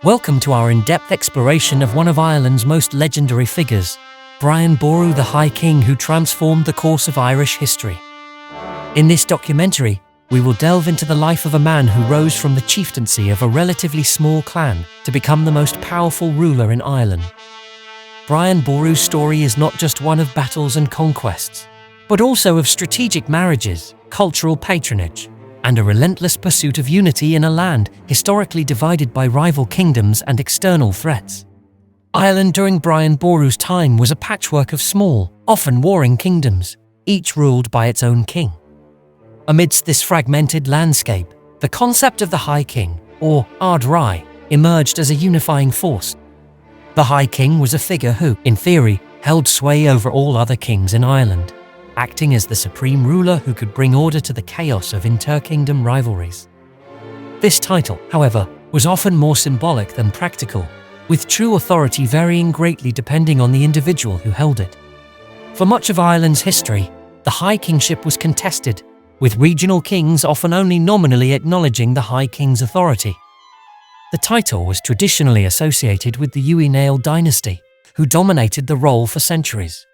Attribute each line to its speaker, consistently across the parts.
Speaker 1: Welcome to our in-depth exploration of one of Ireland's most legendary figures, Brian Boru, the High King who transformed the course of Irish history. In this documentary, we will delve into the life of a man who rose from the chieftaincy of a relatively small clan to become the most powerful ruler in Ireland. Brian Boru's story is not just one of battles and conquests, but also of strategic marriages, cultural patronage, and a relentless pursuit of unity in a land historically divided by rival kingdoms and external threats. Ireland during Brian Boru's time was a patchwork of small, often warring kingdoms, each ruled by its own king. Amidst this fragmented landscape, the concept of the High King, or Ard Rai, emerged as a unifying force. The High King was a figure who, in theory, held sway over all other kings in Ireland, acting as the supreme ruler who could bring order to the chaos of inter-kingdom rivalries. This title, however, was often more symbolic than practical, with true authority varying greatly depending on the individual who held it. For much of Ireland's history, the High Kingship was contested, with regional kings often only nominally acknowledging the High King's authority. The title was traditionally associated with the Uí dynasty, who dominated the role for centuries.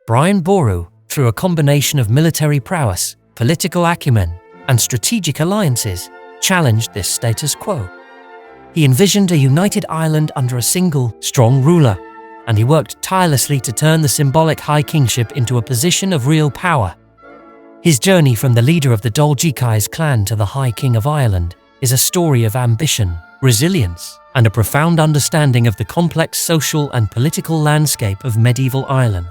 Speaker 1: Brian Boru, through a combination of military prowess, political acumen, and strategic alliances, challenged this status quo. He envisioned a united Ireland under a single, strong ruler, and he worked tirelessly to turn the symbolic High Kingship into a position of real power. His journey from the leader of the gCais clan to the High King of Ireland is a story of ambition, resilience, and a profound understanding of the complex social and political landscape of medieval Ireland.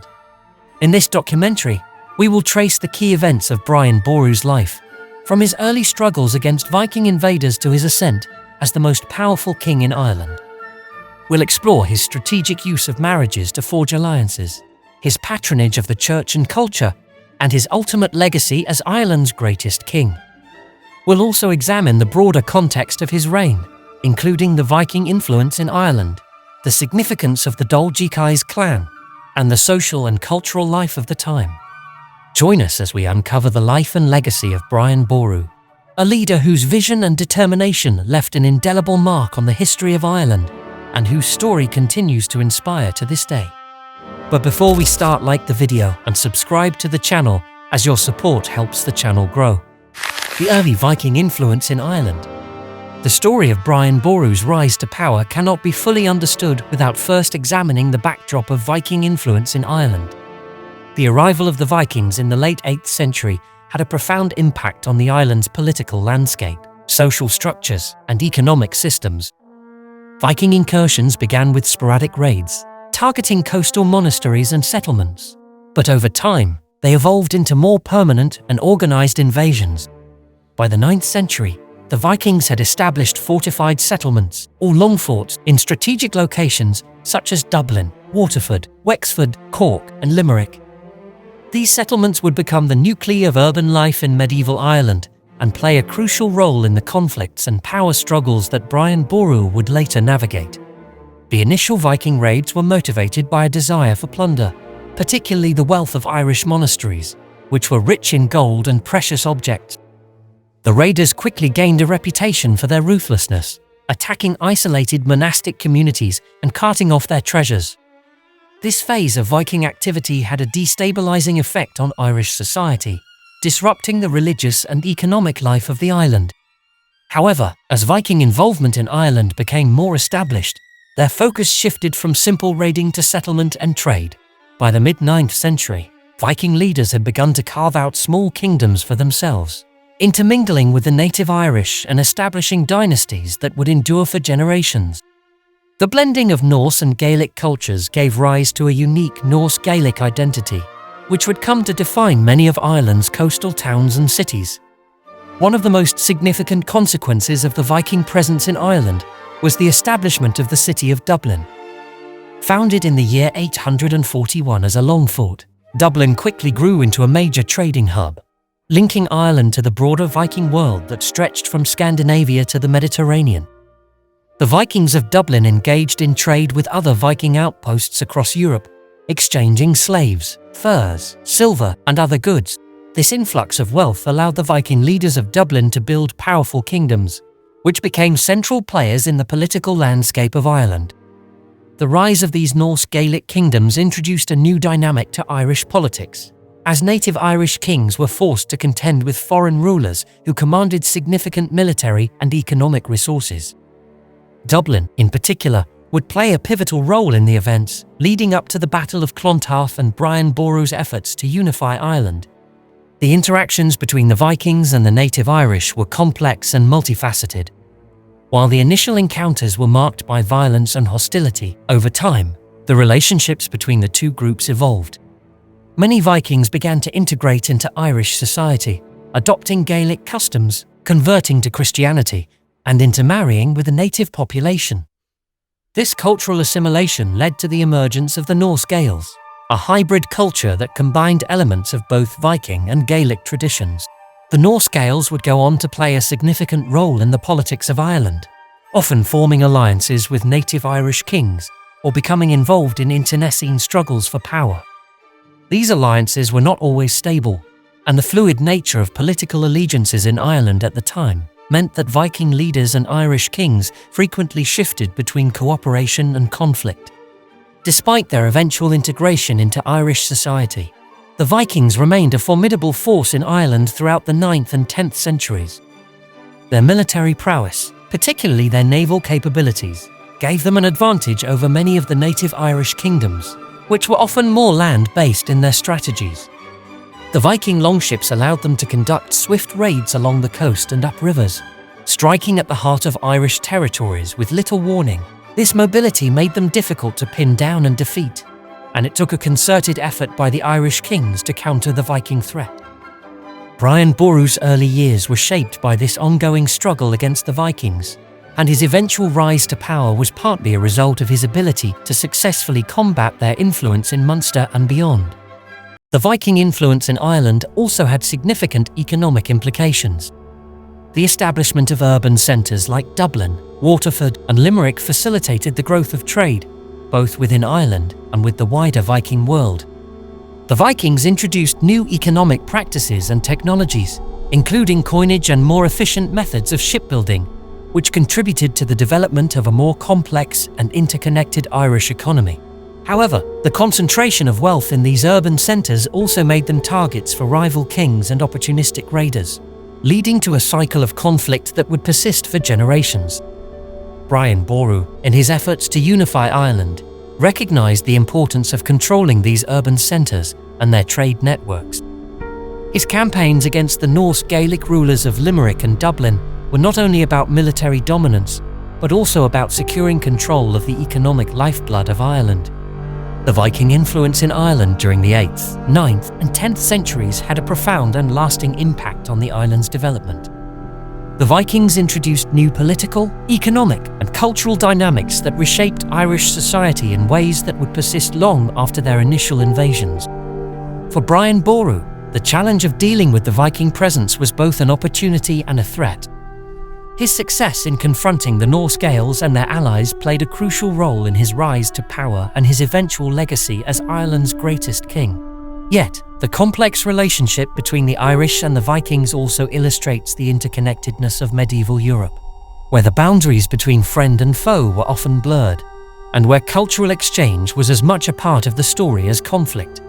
Speaker 1: In this documentary, we will trace the key events of Brian Boru's life, from his early struggles against Viking invaders to his ascent as the most powerful king in Ireland. We'll explore his strategic use of marriages to forge alliances, his patronage of the church and culture, and his ultimate legacy as Ireland's greatest king. We'll also examine the broader context of his reign, including the Viking influence in Ireland, the significance of the gCais clan, and the social and cultural life of the time. Join us as we uncover the life and legacy of Brian Boru, a leader whose vision and determination left an indelible mark on the history of Ireland, and whose story continues to inspire to this day. But before we start, like the video and subscribe to the channel, as your support helps the channel grow. The early Viking influence in Ireland. The story of Brian Boru's rise to power cannot be fully understood without first examining the backdrop of Viking influence in Ireland. The arrival of the Vikings in the late 8th century had a profound impact on the island's political landscape, social structures, and economic systems. Viking incursions began with sporadic raids, targeting coastal monasteries and settlements, but over time, they evolved into more permanent and organized invasions. By the 9th century, the Vikings had established fortified settlements, or long forts, in strategic locations such as Dublin, Waterford, Wexford, Cork, and Limerick. These settlements would become the nuclei of urban life in medieval Ireland and play a crucial role in the conflicts and power struggles that Brian Boru would later navigate. The initial Viking raids were motivated by a desire for plunder, particularly the wealth of Irish monasteries, which were rich in gold and precious objects. The raiders quickly gained a reputation for their ruthlessness, attacking isolated monastic communities and carting off their treasures. This phase of Viking activity had a destabilizing effect on Irish society, disrupting the religious and economic life of the island. However, as Viking involvement in Ireland became more established, their focus shifted from simple raiding to settlement and trade. By the mid-9th century, Viking leaders had begun to carve out small kingdoms for themselves, intermingling with the native Irish and establishing dynasties that would endure for generations. The blending of Norse and Gaelic cultures gave rise to a unique Norse-Gaelic identity, which would come to define many of Ireland's coastal towns and cities. One of the most significant consequences of the Viking presence in Ireland was the establishment of the city of Dublin. Founded in the year 841 as a long fort, Dublin quickly grew into a major trading hub, linking Ireland to the broader Viking world that stretched from Scandinavia to the Mediterranean. The Vikings of Dublin engaged in trade with other Viking outposts across Europe, exchanging slaves, furs, silver, and other goods. This influx of wealth allowed the Viking leaders of Dublin to build powerful kingdoms, which became central players in the political landscape of Ireland. The rise of these Norse Gaelic kingdoms introduced a new dynamic to Irish politics, as native Irish kings were forced to contend with foreign rulers who commanded significant military and economic resources. Dublin, in particular, would play a pivotal role in the events leading up to the Battle of Clontarf and Brian Boru's efforts to unify Ireland. The interactions between the Vikings and the native Irish were complex and multifaceted. While the initial encounters were marked by violence and hostility, over time, the relationships between the two groups evolved. Many Vikings began to integrate into Irish society, adopting Gaelic customs, converting to Christianity, and intermarrying with the native population. This cultural assimilation led to the emergence of the Norse Gaels, a hybrid culture that combined elements of both Viking and Gaelic traditions. The Norse Gaels would go on to play a significant role in the politics of Ireland, often forming alliances with native Irish kings or becoming involved in internecine struggles for power. These alliances were not always stable, and the fluid nature of political allegiances in Ireland at the time meant that Viking leaders and Irish kings frequently shifted between cooperation and conflict. Despite their eventual integration into Irish society, the Vikings remained a formidable force in Ireland throughout the 9th and 10th centuries. Their military prowess, particularly their naval capabilities, gave them an advantage over many of the native Irish kingdoms, which were often more land-based in their strategies. The Viking longships allowed them to conduct swift raids along the coast and up rivers, striking at the heart of Irish territories with little warning. This mobility made them difficult to pin down and defeat, and it took a concerted effort by the Irish kings to counter the Viking threat. Brian Boru's early years were shaped by this ongoing struggle against the Vikings, and his eventual rise to power was partly a result of his ability to successfully combat their influence in Munster and beyond. The Viking influence in Ireland also had significant economic implications. The establishment of urban centres like Dublin, Waterford, and Limerick facilitated the growth of trade, both within Ireland and with the wider Viking world. The Vikings introduced new economic practices and technologies, including coinage and more efficient methods of shipbuilding, which contributed to the development of a more complex and interconnected Irish economy. However, the concentration of wealth in these urban centres also made them targets for rival kings and opportunistic raiders, leading to a cycle of conflict that would persist for generations. Brian Boru, in his efforts to unify Ireland, recognised the importance of controlling these urban centres and their trade networks. His campaigns against the Norse Gaelic rulers of Limerick and Dublin were not only about military dominance, but also about securing control of the economic lifeblood of Ireland. The Viking influence in Ireland during the 8th, 9th, and 10th centuries had a profound and lasting impact on the island's development. The Vikings introduced new political, economic, and cultural dynamics that reshaped Irish society in ways that would persist long after their initial invasions. For Brian Boru, the challenge of dealing with the Viking presence was both an opportunity and a threat. His success in confronting the Norse Gaels and their allies played a crucial role in his rise to power and his eventual legacy as Ireland's greatest king. Yet, the complex relationship between the Irish and the Vikings also illustrates the interconnectedness of medieval Europe, where the boundaries between friend and foe were often blurred, and where cultural exchange was as much a part of the story as conflict.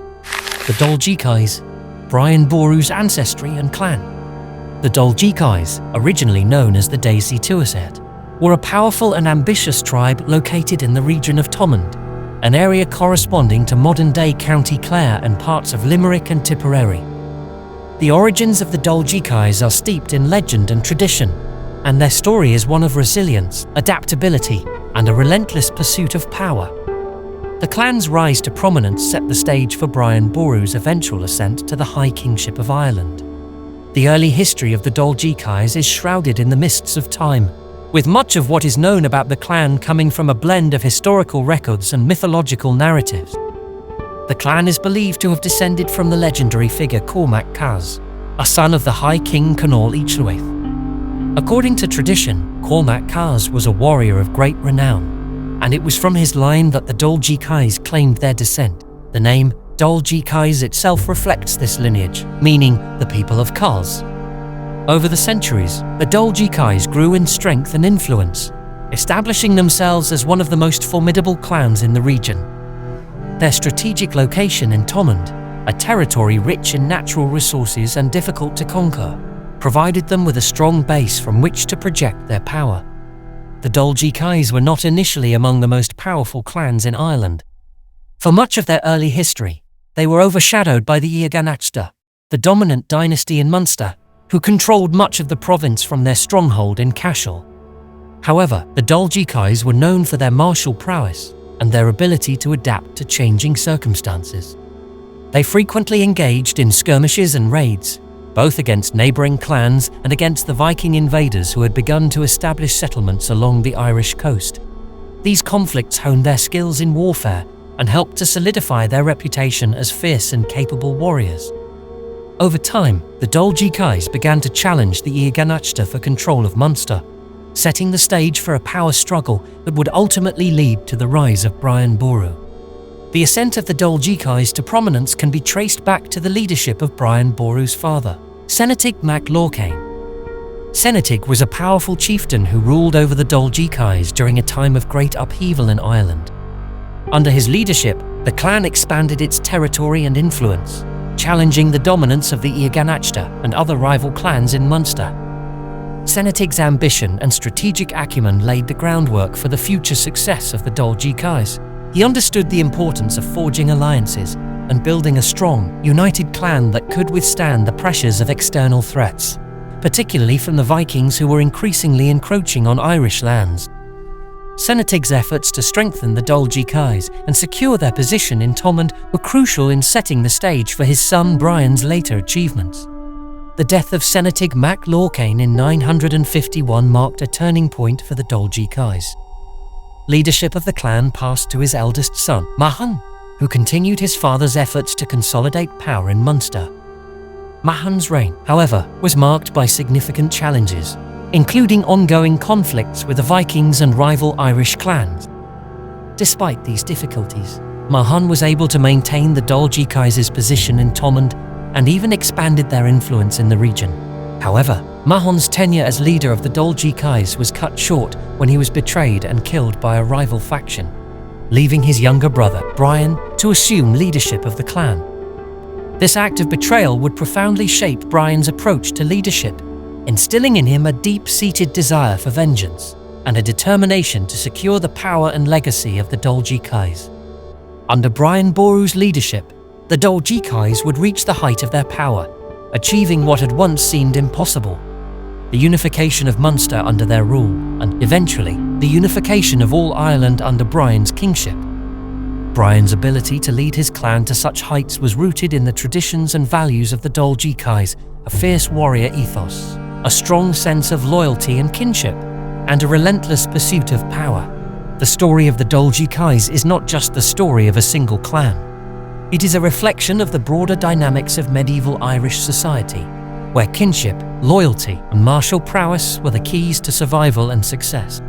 Speaker 1: The gCais, Brian Boru's ancestry and clan. The gCais, originally known as the gCais, were a powerful and ambitious tribe located in the region of Thomond, an area corresponding to modern-day County Clare and parts of Limerick and Tipperary. The origins of the gCais are steeped in legend and tradition, and their story is one of resilience, adaptability, and a relentless pursuit of power. The clan's rise to prominence set the stage for Brian Boru's eventual ascent to the High Kingship of Ireland. The early history of the gCais is shrouded in the mists of time, with much of what is known about the clan coming from a blend of historical records and mythological narratives. The clan is believed to have descended from the legendary figure Cormac Cas, a son of the High King Conall Eichlwaith. According to tradition, Cormac Cas was a warrior of great renown, and it was from his line that the gCais claimed their descent. The name gCais itself reflects this lineage, meaning the people of Cas. Over the centuries, the gCais grew in strength and influence, establishing themselves as one of the most formidable clans in the region. Their strategic location in Thomond, a territory rich in natural resources and difficult to conquer, provided them with a strong base from which to project their power. The gCais were not initially among the most powerful clans in Ireland. For much of their early history, they were overshadowed by the Iarganachta, the dominant dynasty in Munster, who controlled much of the province from their stronghold in Cashel. However, the gCais were known for their martial prowess and their ability to adapt to changing circumstances. They frequently engaged in skirmishes and raids, both against neighbouring clans and against the Viking invaders who had begun to establish settlements along the Irish coast. These conflicts honed their skills in warfare and helped to solidify their reputation as fierce and capable warriors. Over time, the gCais began to challenge the Iarganachta for control of Munster, setting the stage for a power struggle that would ultimately lead to the rise of Brian Boru. The ascent of the gCais to prominence can be traced back to the leadership of Brian Boru's father, Senatig mac Lorcain. Senatig was a powerful chieftain who ruled over the gCais during a time of great upheaval in Ireland. Under his leadership, the clan expanded its territory and influence, challenging the dominance of the Iarganachta and other rival clans in Munster. Senatig's ambition and strategic acumen laid the groundwork for the future success of the gCais. He understood the importance of forging alliances and building a strong, united clan that could withstand the pressures of external threats, particularly from the Vikings who were increasingly encroaching on Irish lands. Senatig's efforts to strengthen the gCais and secure their position in Thomond were crucial in setting the stage for his son Brian's later achievements. The death of Senatig mac Lorcain in 951 marked a turning point for the gCais. Leadership of the clan passed to his eldest son, Mahan, who continued his father's efforts to consolidate power in Munster. Mahan's reign, however, was marked by significant challenges, including ongoing conflicts with the Vikings and rival Irish clans. Despite these difficulties, Mahan was able to maintain the gCais' position in Thomond and even expanded their influence in the region. However, Mahan's tenure as leader of the gCais was cut short when he was betrayed and killed by a rival faction, leaving his younger brother, Brian, to assume leadership of the clan. This act of betrayal would profoundly shape Brian's approach to leadership, instilling in him a deep-seated desire for vengeance and a determination to secure the power and legacy of the gCais. Under Brian Boru's leadership, the gCais would reach the height of their power, achieving what had once seemed impossible: the unification of Munster under their rule, and eventually, the unification of all Ireland under Brian's kingship. Brian's ability to lead his clan to such heights was rooted in the traditions and values of the gCais, a fierce warrior ethos, a strong sense of loyalty and kinship, and a relentless pursuit of power. The story of the gCais is not just the story of a single clan. It is a reflection of the broader dynamics of medieval Irish society, where kinship, loyalty, and martial prowess were the keys to survival and success.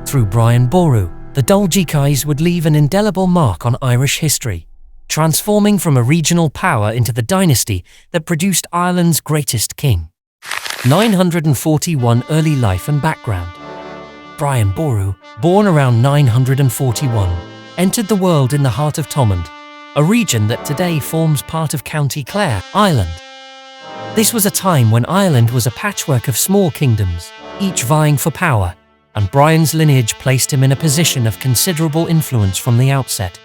Speaker 1: Through Brian Boru, the gCais would leave an indelible mark on Irish history, transforming from a regional power into the dynasty that produced Ireland's greatest king. 941 Early life and background. Brian Boru, born around 941, entered the world in the heart of Thomond, a region that today forms part of County Clare, Ireland. This was a time when Ireland was a patchwork of small kingdoms, each vying for power, and Brian's lineage placed him in a position of considerable influence from the outset.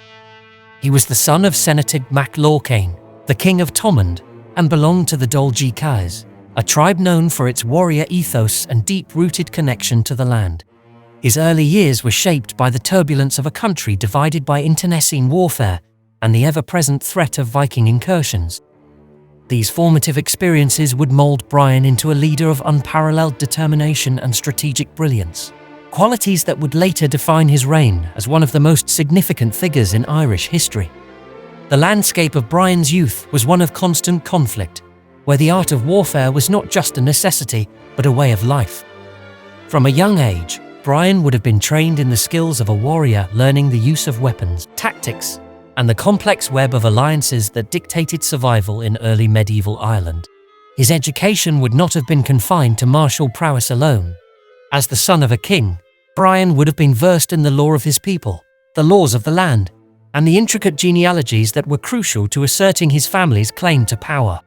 Speaker 1: He was the son of Senatig mac Lorcain, the king of Thomond, and belonged to the gCais, a tribe known for its warrior ethos and deep-rooted connection to the land. His early years were shaped by the turbulence of a country divided by internecine warfare and the ever-present threat of Viking incursions. These formative experiences would mold Brian into a leader of unparalleled determination and strategic brilliance, qualities that would later define his reign as one of the most significant figures in Irish history. The landscape of Brian's youth was one of constant conflict, where the art of warfare was not just a necessity, but a way of life. From a young age, Brian would have been trained in the skills of a warrior, learning the use of weapons, tactics, and the complex web of alliances that dictated survival in early medieval Ireland. His education would not have been confined to martial prowess alone. As the son of a king, Brian would have been versed in the lore of his people, the laws of the land, and the intricate genealogies that were crucial to asserting his family's claim to power.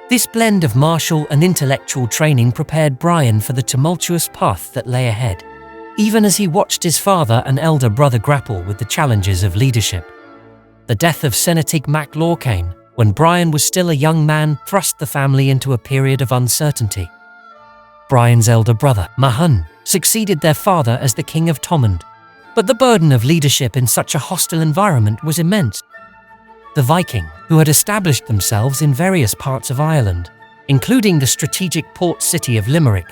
Speaker 1: This blend of martial and intellectual training prepared Brian for the tumultuous path that lay ahead, even as he watched his father and elder brother grapple with the challenges of leadership. The death of Senatig mac Lorcain, when Brian was still a young man, thrust the family into a period of uncertainty. Brian's elder brother, Mahon, succeeded their father as the King of Thomond, but the burden of leadership in such a hostile environment was immense. The Viking, who had established themselves in various parts of Ireland, including the strategic port city of Limerick,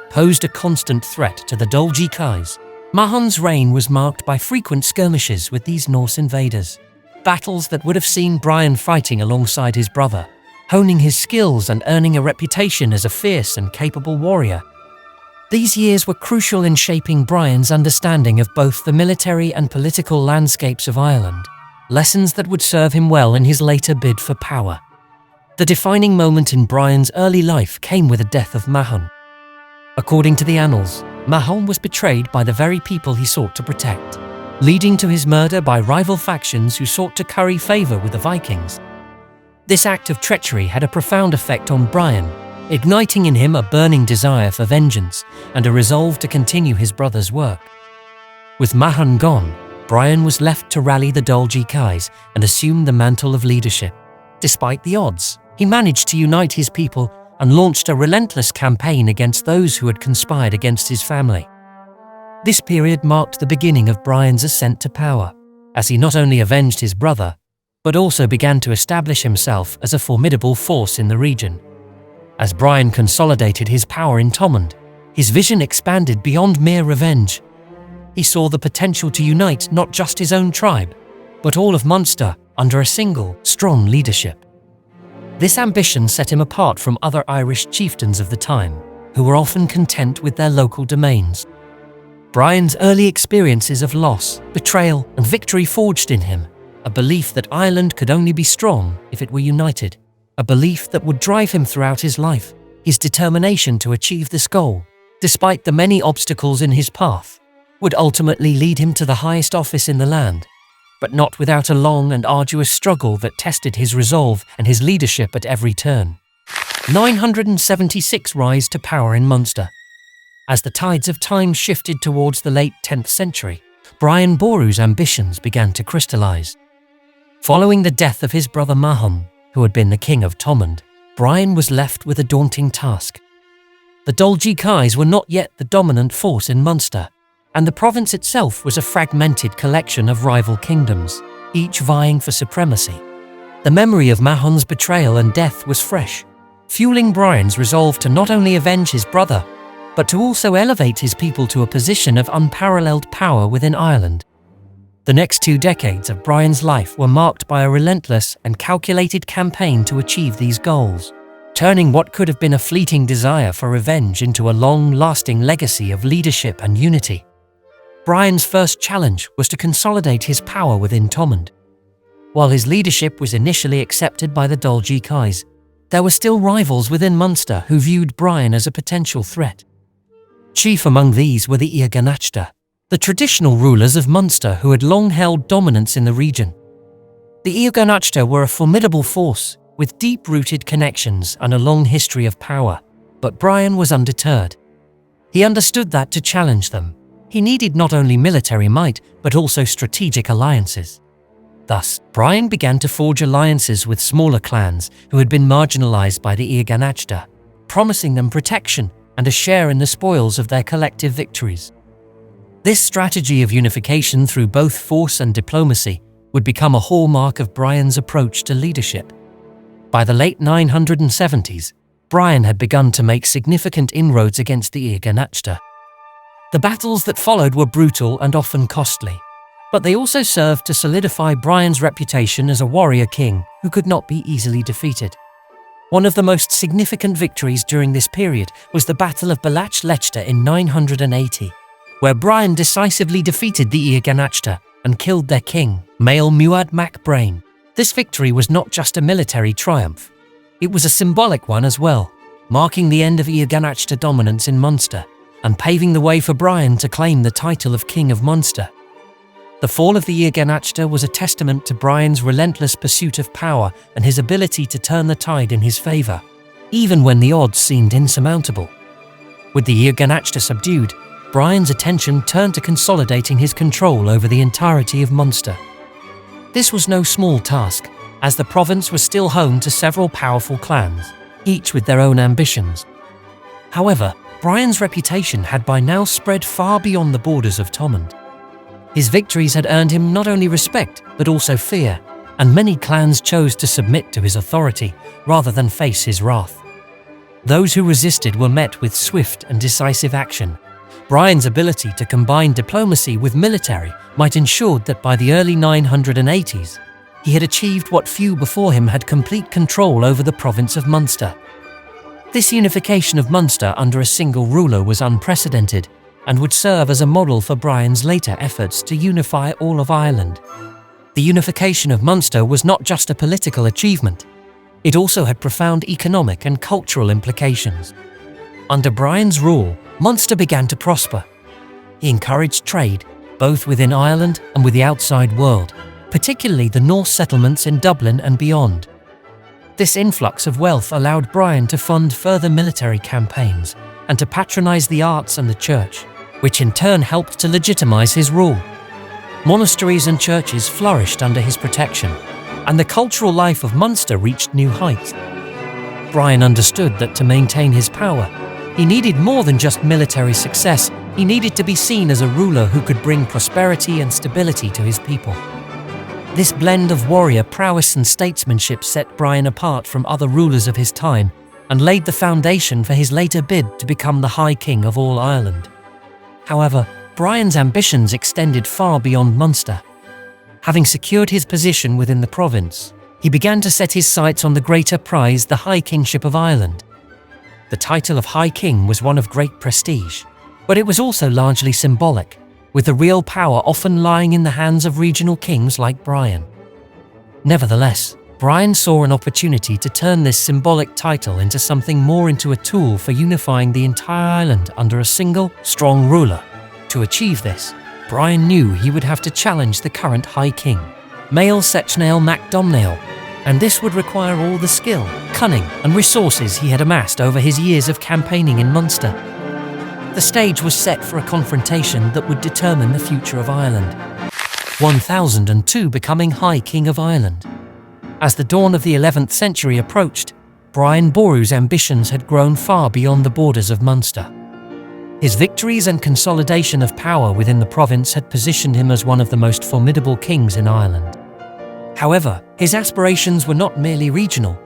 Speaker 1: posed a constant threat to the gCais. Mahon's reign was marked by frequent skirmishes with these Norse invaders, battles that would have seen Brian fighting alongside his brother, honing his skills and earning a reputation as a fierce and capable warrior. These years were crucial in shaping Brian's understanding of both the military and political landscapes of Ireland, lessons that would serve him well in his later bid for power. The defining moment in Brian's early life came with the death of Mahon. According to the annals, Mahon was betrayed by the very people he sought to protect, leading to his murder by rival factions who sought to curry favour with the Vikings. This act of treachery had a profound effect on Brian, igniting in him a burning desire for vengeance and a resolve to continue his brother's work. With Mahon gone, Brian was left to rally the gCais and assume the mantle of leadership. Despite the odds, he managed to unite his people and launched a relentless campaign against those who had conspired against his family. This period marked the beginning of Brian's ascent to power, as he not only avenged his brother, but also began to establish himself as a formidable force in the region. As Brian consolidated his power in Thomond, his vision expanded beyond mere revenge. He saw the potential to unite not just his own tribe, but all of Munster under a single, strong leadership. This ambition set him apart from other Irish chieftains of the time, who were often content with their local domains. Brian's early experiences of loss, betrayal, and victory forged in him a belief that Ireland could only be strong if it were united, a belief that would drive him throughout his life. His determination to achieve this goal, despite the many obstacles in his path, would ultimately lead him to the highest office in the land, but not without a long and arduous struggle that tested his resolve and his leadership at every turn. 976 rise to power in Munster. As the tides of time shifted towards the late 10th century, Brian Boru's ambitions began to crystallise. Following the death of his brother Mahon, who had been the King of Thomond, Brian was left with a daunting task. The gCais were not yet the dominant force in Munster, and the province itself was a fragmented collection of rival kingdoms, each vying for supremacy. The memory of Mahon's betrayal and death was fresh, fueling Brian's resolve to not only avenge his brother, but to also elevate his people to a position of unparalleled power within Ireland. The next 2 decades of Brian's life were marked by a relentless and calculated campaign to achieve these goals, turning what could have been a fleeting desire for revenge into a long-lasting legacy of leadership and unity. Brian's first challenge was to consolidate his power within Thomond. While his leadership was initially accepted by the gCais, there were still rivals within Munster who viewed Brian as a potential threat. Chief among these were the Iarganachta, the traditional rulers of Munster who had long held dominance in the region. The Iarganachta were a formidable force with deep-rooted connections and a long history of power, but Brian was undeterred. He understood that to challenge them, he needed not only military might, but also strategic alliances. Thus, Brian began to forge alliances with smaller clans who had been marginalized by the Iarganachta, promising them protection and a share in the spoils of their collective victories. This strategy of unification through both force and diplomacy would become a hallmark of Brian's approach to leadership. By the late 970s, Brian had begun to make significant inroads against the Iarganachta. The battles that followed were brutal and often costly, but they also served to solidify Brian's reputation as a warrior king who could not be easily defeated. One of the most significant victories during this period was the Battle of Balach Leicester in 980, where Brian decisively defeated the Iarganachta and killed their king, Mael Muad mac Brain. This victory was not just a military triumph. It was a symbolic one as well, marking the end of Ganachta dominance in Munster and paving the way for Brian to claim the title of King of Munster. The fall of the Ganachta was a testament to Brian's relentless pursuit of power and his ability to turn the tide in his favour, even when the odds seemed insurmountable. With the Ganachta subdued, Brian's attention turned to consolidating his control over the entirety of Munster. This was no small task, as the province was still home to several powerful clans, each with their own ambitions. However, Brian's reputation had by now spread far beyond the borders of Thomond. His victories had earned him not only respect, but also fear, and many clans chose to submit to his authority rather than face his wrath. Those who resisted were met with swift and decisive action. Brian's ability to combine diplomacy with military might ensure that by the early 980s, he had achieved what few before him had: complete control over the province of Munster. This unification of Munster under a single ruler was unprecedented and would serve as a model for Brian's later efforts to unify all of Ireland. The unification of Munster was not just a political achievement, it also had profound economic and cultural implications. Under Brian's rule, Munster began to prosper. He encouraged trade, both within Ireland and with the outside world, particularly the Norse settlements in Dublin and beyond. This influx of wealth allowed Brian to fund further military campaigns and to patronize the arts and the church, which in turn helped to legitimize his rule. Monasteries and churches flourished under his protection, and the cultural life of Munster reached new heights. Brian understood that to maintain his power, he needed more than just military success. He needed to be seen as a ruler who could bring prosperity and stability to his people. This blend of warrior prowess and statesmanship set Brian apart from other rulers of his time and laid the foundation for his later bid to become the High King of all Ireland. However, Brian's ambitions extended far beyond Munster. Having secured his position within the province, he began to set his sights on the greater prize, the High Kingship of Ireland. The title of High King was one of great prestige, but it was also largely symbolic, with the real power often lying in the hands of regional kings like Brian. Nevertheless, Brian saw an opportunity to turn this symbolic title into something more, into a tool for unifying the entire island under a single, strong ruler. To achieve this, Brian knew he would have to challenge the current High King, Mael Sechnaill Mac Domhnaill, and this would require all the skill, cunning, and resources he had amassed over his years of campaigning in Munster. The stage was set for a confrontation that would determine the future of Ireland. 1002 becoming High King of Ireland. As the dawn of the 11th century approached, Brian Boru's ambitions had grown far beyond the borders of Munster. His victories and consolidation of power within the province had positioned him as one of the most formidable kings in Ireland. However, his aspirations were not merely regional.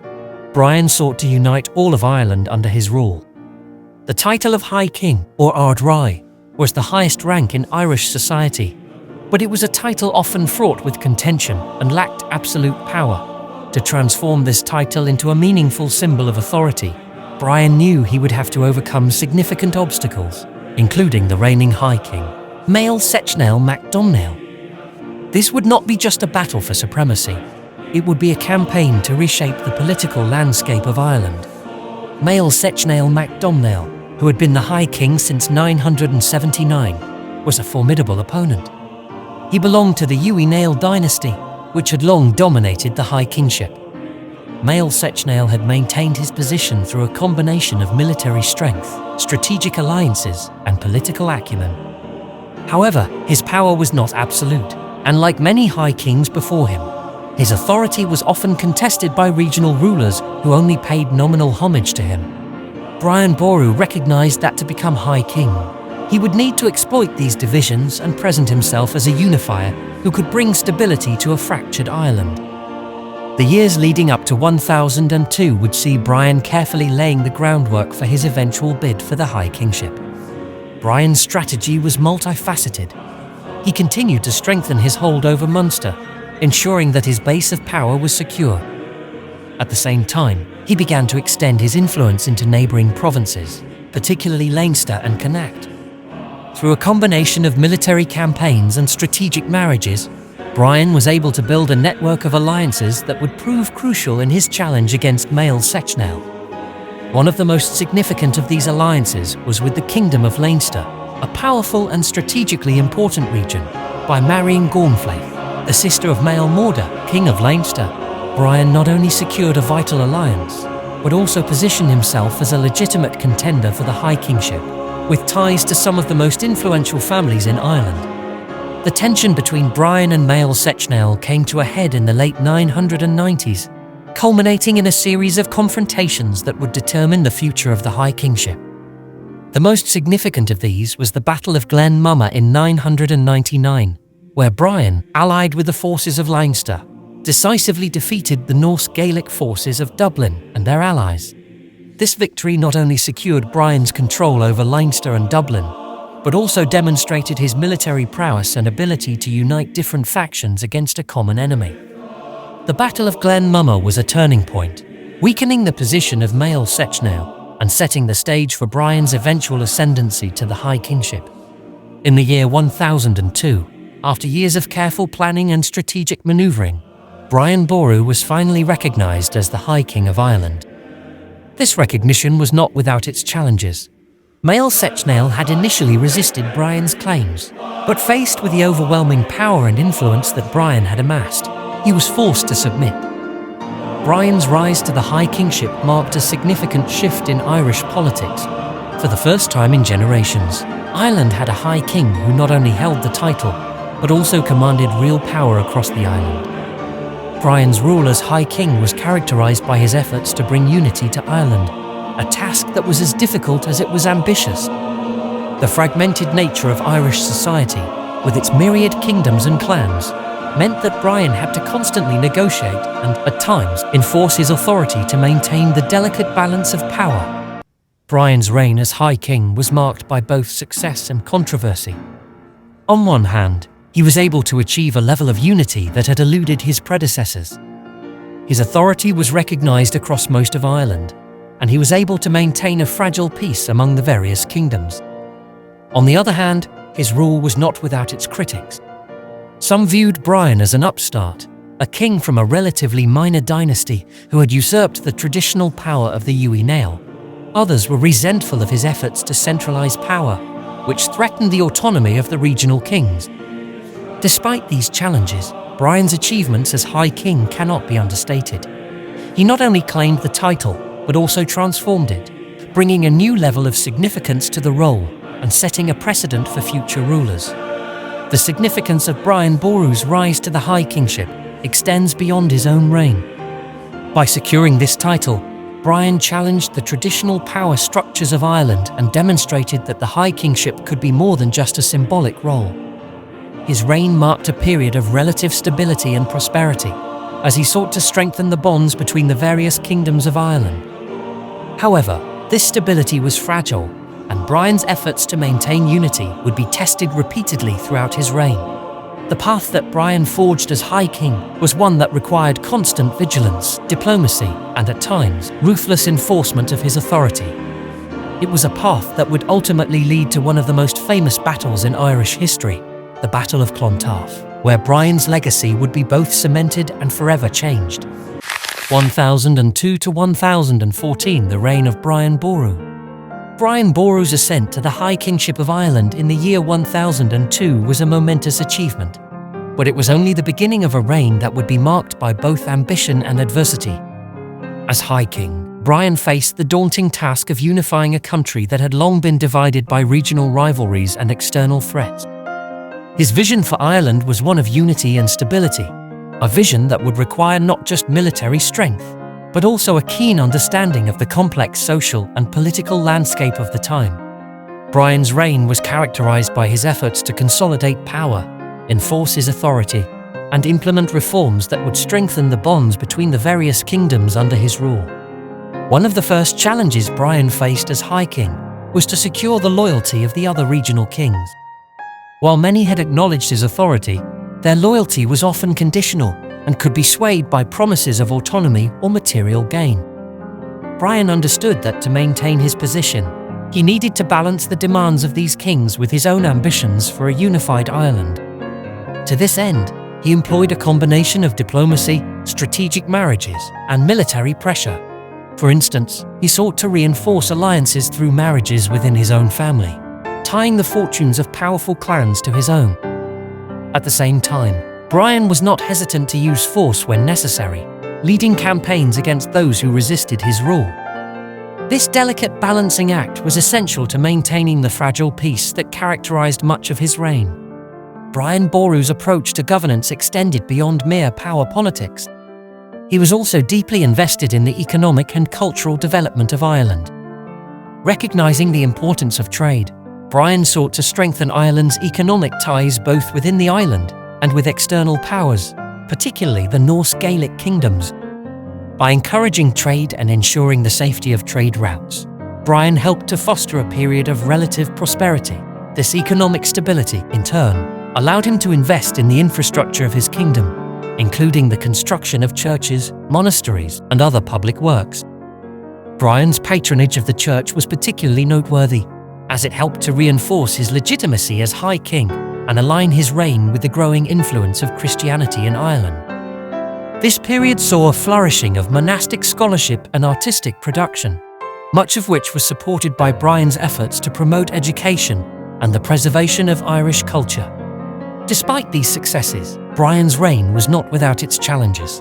Speaker 1: Brian sought to unite all of Ireland under his rule. The title of High King, or Ard Rai, was the highest rank in Irish society, but it was a title often fraught with contention and lacked absolute power. To transform this title into a meaningful symbol of authority, Brian knew he would have to overcome significant obstacles, including the reigning High King, Mael Sechnaill Mac Domhnaill. This would not be just a battle for supremacy, it would be a campaign to reshape the political landscape of Ireland. Mael Sechnaill Mac Domhnaill, who had been the High King since 979, was a formidable opponent. He belonged to the Uí Néill dynasty, which had long dominated the High Kingship. Mael Sechnaill had maintained his position through a combination of military strength, strategic alliances, and political acumen. However, his power was not absolute, and like many High Kings before him, his authority was often contested by regional rulers who only paid nominal homage to him. Brian Boru recognized that to become High King, he would need to exploit these divisions and present himself as a unifier who could bring stability to a fractured Ireland. The years leading up to 1002 would see Brian carefully laying the groundwork for his eventual bid for the High Kingship. Brian's strategy was multifaceted. He continued to strengthen his hold over Munster, ensuring that his base of power was secure. At the same time, he began to extend his influence into neighbouring provinces, particularly Leinster and Connacht. Through a combination of military campaigns and strategic marriages, Brian was able to build a network of alliances that would prove crucial in his challenge against male Sechnaill. One of the most significant of these alliances was with the Kingdom of Leinster, a powerful and strategically important region. By marrying Gormflaith, the sister of Mael Morda, King of Leinster, Brian not only secured a vital alliance, but also positioned himself as a legitimate contender for the High Kingship, with ties to some of the most influential families in Ireland. The tension between Brian and Mael Sechnaill came to a head in the late 990s, culminating in a series of confrontations that would determine the future of the High Kingship. The most significant of these was the Battle of Glen Mumma in 999, where Brian, allied with the forces of Leinster, decisively defeated the Norse Gaelic forces of Dublin and their allies. This victory not only secured Brian's control over Leinster and Dublin, but also demonstrated his military prowess and ability to unite different factions against a common enemy. The Battle of Glen Mumma was a turning point, weakening the position of Mael Sechnaill and setting the stage for Brian's eventual ascendancy to the High Kingship. In the year 1002, after years of careful planning and strategic maneuvering, Brian Boru was finally recognized as the High King of Ireland. This recognition was not without its challenges. Mael Sechnaill had initially resisted Brian's claims, but faced with the overwhelming power and influence that Brian had amassed, he was forced to submit. Brian's rise to the High Kingship marked a significant shift in Irish politics. For the first time in generations, Ireland had a High King who not only held the title, but also commanded real power across the island. Brian's rule as High King was characterized by his efforts to bring unity to Ireland, a task that was as difficult as it was ambitious. The fragmented nature of Irish society, with its myriad kingdoms and clans, meant that Brian had to constantly negotiate and, at times, enforce his authority to maintain the delicate balance of power. Brian's reign as High King was marked by both success and controversy. On one hand, he was able to achieve a level of unity that had eluded his predecessors. His authority was recognized across most of Ireland, and he was able to maintain a fragile peace among the various kingdoms. On the other hand, his rule was not without its critics. Some viewed Brian as an upstart, a king from a relatively minor dynasty who had usurped the traditional power of the Uí Néill. Others were resentful of his efforts to centralize power, which threatened the autonomy of the regional kings. Despite these challenges, Brian's achievements as High King cannot be understated. He not only claimed the title, but also transformed it, bringing a new level of significance to the role and setting a precedent for future rulers. The significance of Brian Boru's rise to the High Kingship extends beyond his own reign. By securing this title, Brian challenged the traditional power structures of Ireland and demonstrated that the High Kingship could be more than just a symbolic role. His reign marked a period of relative stability and prosperity, as he sought to strengthen the bonds between the various kingdoms of Ireland. However, this stability was fragile, and Brian's efforts to maintain unity would be tested repeatedly throughout his reign. The path that Brian forged as High King was one that required constant vigilance, diplomacy, and at times, ruthless enforcement of his authority. It was a path that would ultimately lead to one of the most famous battles in Irish history, the Battle of Clontarf, where Brian's legacy would be both cemented and forever changed. 1002 to 1014, the reign of Brian Boru. Brian Boru's ascent to the High Kingship of Ireland in the year 1002 was a momentous achievement, but it was only the beginning of a reign that would be marked by both ambition and adversity. As High King, Brian faced the daunting task of unifying a country that had long been divided by regional rivalries and external threats. His vision for Ireland was one of unity and stability, a vision that would require not just military strength, but also a keen understanding of the complex social and political landscape of the time. Brian's reign was characterized by his efforts to consolidate power, enforce his authority, and implement reforms that would strengthen the bonds between the various kingdoms under his rule. One of the first challenges Brian faced as High King was to secure the loyalty of the other regional kings. While many had acknowledged his authority, their loyalty was often conditional and could be swayed by promises of autonomy or material gain. Brian understood that to maintain his position, he needed to balance the demands of these kings with his own ambitions for a unified Ireland. To this end, He employed a combination of diplomacy, strategic marriages, and military pressure. For instance, he sought to reinforce alliances through marriages within his own family, tying the fortunes of powerful clans to his own. At the same time, Brian was not hesitant to use force when necessary, leading campaigns against those who resisted his rule. This delicate balancing act was essential to maintaining the fragile peace that characterized much of his reign. Brian Boru's approach to governance extended beyond mere power politics. He was also deeply invested in the economic and cultural development of Ireland. Recognizing the importance of trade, Brian sought to strengthen Ireland's economic ties both within the island and with external powers, particularly the Norse Gaelic kingdoms. By encouraging trade and ensuring the safety of trade routes, Brian helped to foster a period of relative prosperity. This economic stability, in turn, allowed him to invest in the infrastructure of his kingdom, including the construction of churches, monasteries, and other public works. Brian's patronage of the church was particularly noteworthy, as it helped to reinforce his legitimacy as High King and align his reign with the growing influence of Christianity in Ireland. This period saw a flourishing of monastic scholarship and artistic production, much of which was supported by Brian's efforts to promote education and the preservation of Irish culture. Despite these successes, Brian's reign was not without its challenges.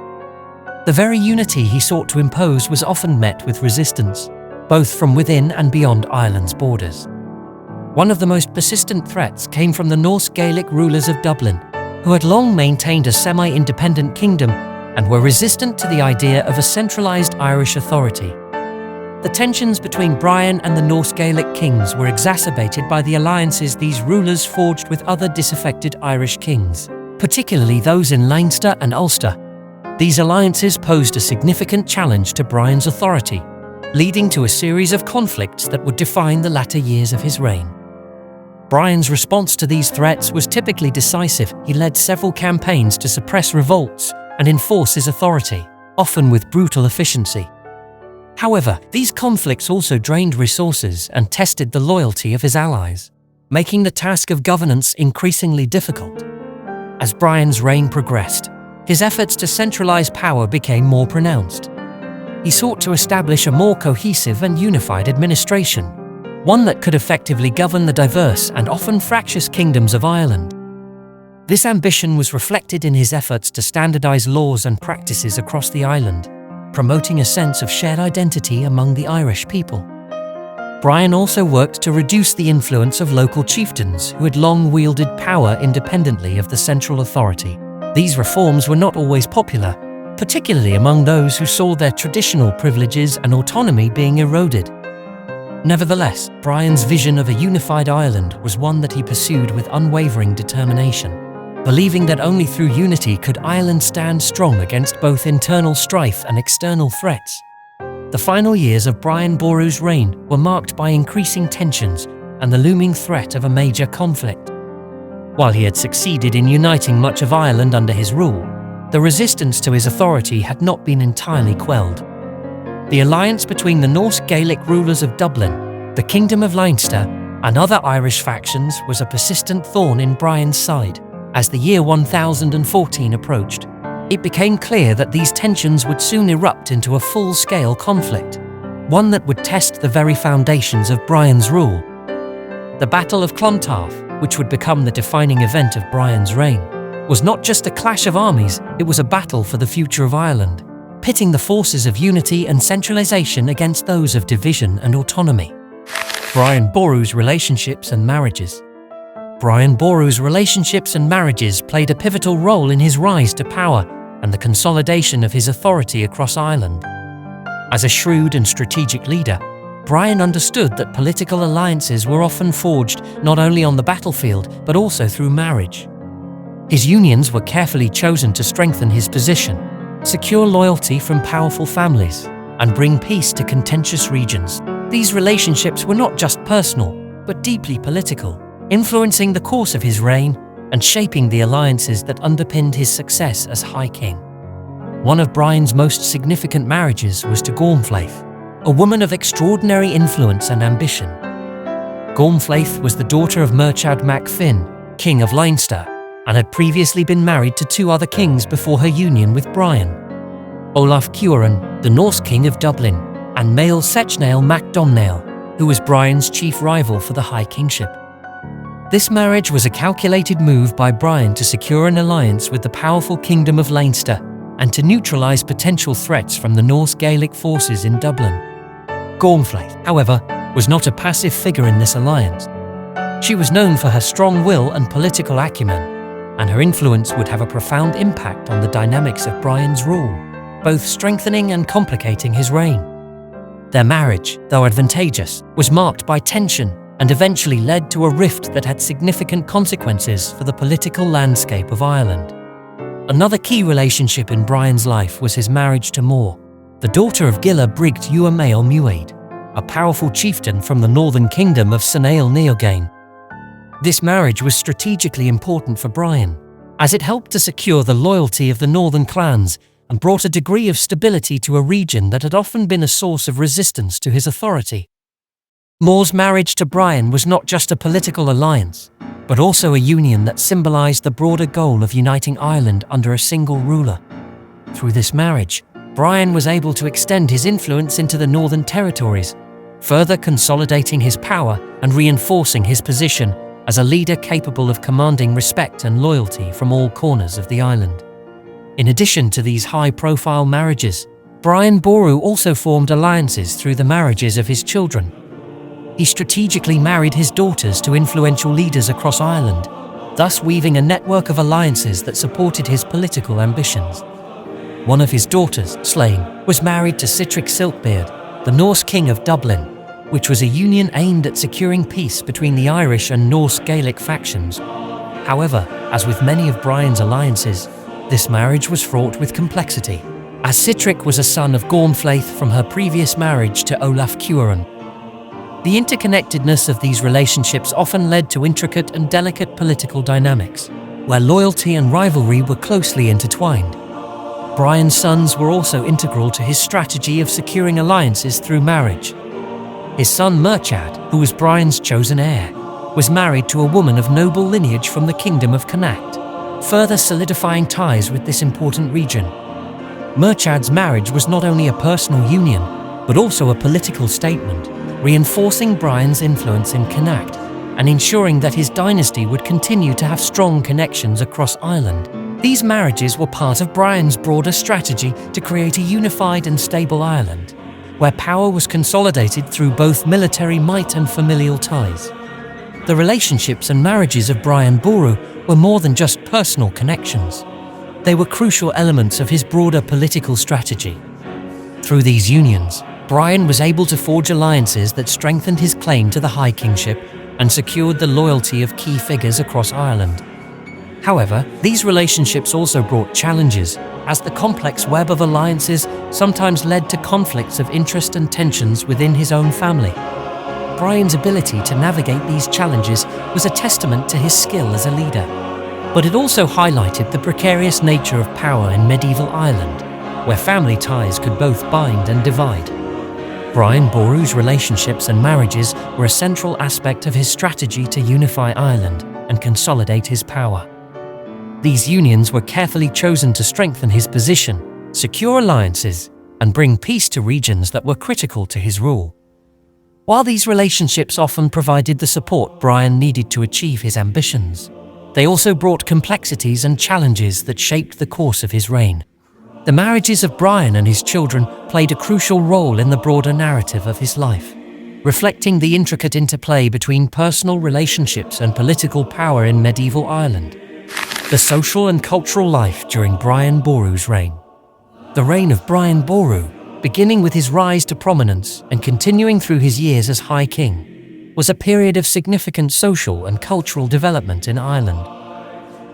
Speaker 1: The very unity he sought to impose was often met with resistance, both from within and beyond Ireland's borders. One of the most persistent threats came from the Norse Gaelic rulers of Dublin, who had long maintained a semi-independent kingdom and were resistant to the idea of a centralized Irish authority. The tensions between Brian and the Norse Gaelic kings were exacerbated by the alliances these rulers forged with other disaffected Irish kings, particularly those in Leinster and Ulster. These alliances posed a significant challenge to Brian's authority, leading to a series of conflicts that would define the latter years of his reign. Brian's response to these threats was typically decisive. He led several campaigns to suppress revolts and enforce his authority, often with brutal efficiency. However, these conflicts also drained resources and tested the loyalty of his allies, making the task of governance increasingly difficult. As Brian's reign progressed, his efforts to centralize power became more pronounced. He sought to establish a more cohesive and unified administration, one that could effectively govern the diverse and often fractious kingdoms of Ireland. This ambition was reflected in his efforts to standardize laws and practices across the island, promoting a sense of shared identity among the Irish people. Brian also worked to reduce the influence of local chieftains who had long wielded power independently of the central authority. These reforms were not always popular, particularly among those who saw their traditional privileges and autonomy being eroded. Nevertheless, Brian's vision of a unified Ireland was one that he pursued with unwavering determination, believing that only through unity could Ireland stand strong against both internal strife and external threats. The final years of Brian Boru's reign were marked by increasing tensions and the looming threat of a major conflict. While he had succeeded in uniting much of Ireland under his rule, the resistance to his authority had not been entirely quelled. The alliance between the Norse Gaelic rulers of Dublin, the Kingdom of Leinster, and other Irish factions was a persistent thorn in Brian's side. As the year 1014 approached, it became clear that these tensions would soon erupt into a full-scale conflict, one that would test the very foundations of Brian's rule. The Battle of Clontarf, which would become the defining event of Brian's reign, was not just a clash of armies, it was a battle for the future of Ireland, pitting the forces of unity and centralization against those of division and autonomy. Brian Boru's relationships and marriages. Brian Boru's relationships and marriages played a pivotal role in his rise to power and the consolidation of his authority across Ireland. As a shrewd and strategic leader, Brian understood that political alliances were often forged not only on the battlefield but also through marriage. His unions were carefully chosen to strengthen his position, secure loyalty from powerful families, and bring peace to contentious regions. These relationships were not just personal, but deeply political, influencing the course of his reign and shaping the alliances that underpinned his success as High King. One of Brian's most significant marriages was to Gormflaith, a woman of extraordinary influence and ambition. Gormflaith was the daughter of Murchad mac Finn, King of Leinster, and had previously been married to 2 other kings before her union with Brian: Olaf Cuaran, the Norse king of Dublin, and Mael Sechnaill mac Domhnaill, who was Brian's chief rival for the high kingship. This marriage was a calculated move by Brian to secure an alliance with the powerful Kingdom of Leinster and to neutralise potential threats from the Norse Gaelic forces in Dublin. Gormflaith, however, was not a passive figure in this alliance. She was known for her strong will and political acumen, and her influence would have a profound impact on the dynamics of Brian's rule, both strengthening and complicating his reign. Their marriage, though advantageous, was marked by tension and eventually led to a rift that had significant consequences for the political landscape of Ireland. Another key relationship in Brian's life was his marriage to Mór, the daughter of Gilla Brigd Ua Mael Muaid, a powerful chieftain from the northern kingdom of Sanail Neogain. This marriage was strategically important for Brian, as it helped to secure the loyalty of the northern clans and brought a degree of stability to a region that had often been a source of resistance to his authority. Mór's marriage to Brian was not just a political alliance, but also a union that symbolised the broader goal of uniting Ireland under a single ruler. Through this marriage, Brian was able to extend his influence into the Northern Territories, further consolidating his power and reinforcing his position as a leader capable of commanding respect and loyalty from all corners of the island. In addition to these high-profile marriages, Brian Boru also formed alliances through the marriages of his children. He strategically married his daughters to influential leaders across Ireland, thus weaving a network of alliances that supported his political ambitions. One of his daughters, Slain, was married to Sitric Silkbeard, the Norse king of Dublin, which was a union aimed at securing peace between the Irish and Norse Gaelic factions. However, as with many of Brian's alliances, this marriage was fraught with complexity, as Sitric was a son of Gormflaith from her previous marriage to Olaf Cuaran. The interconnectedness of these relationships often led to intricate and delicate political dynamics, where loyalty and rivalry were closely intertwined. Brian's sons were also integral to his strategy of securing alliances through marriage. His son Murchad, who was Brian's chosen heir, was married to a woman of noble lineage from the Kingdom of Connacht, further solidifying ties with this important region. Murchad's marriage was not only a personal union, but also a political statement, reinforcing Brian's influence in Connacht and ensuring that his dynasty would continue to have strong connections across Ireland. These marriages were part of Brian's broader strategy to create a unified and stable Ireland, where power was consolidated through both military might and familial ties. The relationships and marriages of Brian Boru were more than just personal connections. They were crucial elements of his broader political strategy. Through these unions, Brian was able to forge alliances that strengthened his claim to the High Kingship and secured the loyalty of key figures across Ireland. However, these relationships also brought challenges, as the complex web of alliances sometimes led to conflicts of interest and tensions within his own family. Brian's ability to navigate these challenges was a testament to his skill as a leader, but it also highlighted the precarious nature of power in medieval Ireland, where family ties could both bind and divide. Brian Boru's relationships and marriages were a central aspect of his strategy to unify Ireland and consolidate his power. These unions were carefully chosen to strengthen his position, secure alliances, and bring peace to regions that were critical to his rule. While these relationships often provided the support Brian needed to achieve his ambitions, they also brought complexities and challenges that shaped the course of his reign. The marriages of Brian and his children played a crucial role in the broader narrative of his life, reflecting the intricate interplay between personal relationships and political power in medieval Ireland. The social and cultural life during Brian Boru's reign. The reign of Brian Boru, beginning with his rise to prominence and continuing through his years as High King, was a period of significant social and cultural development in Ireland.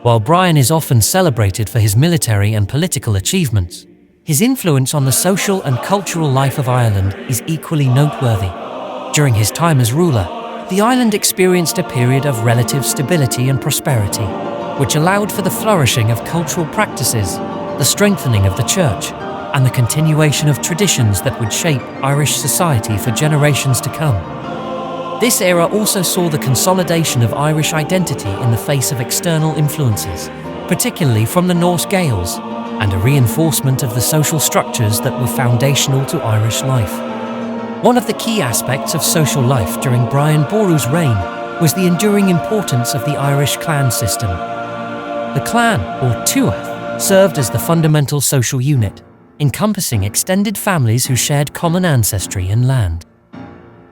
Speaker 1: While Brian is often celebrated for his military and political achievements, his influence on the social and cultural life of Ireland is equally noteworthy. During his time as ruler, the island experienced a period of relative stability and prosperity, which allowed for the flourishing of cultural practices, the strengthening of the church, and the continuation of traditions that would shape Irish society for generations to come. This era also saw the consolidation of Irish identity in the face of external influences, particularly from the Norse Gaels, and a reinforcement of the social structures that were foundational to Irish life. One of the key aspects of social life during Brian Boru's reign was the enduring importance of the Irish clan system. The clan, or tuath, served as the fundamental social unit, encompassing extended families who shared common ancestry and land.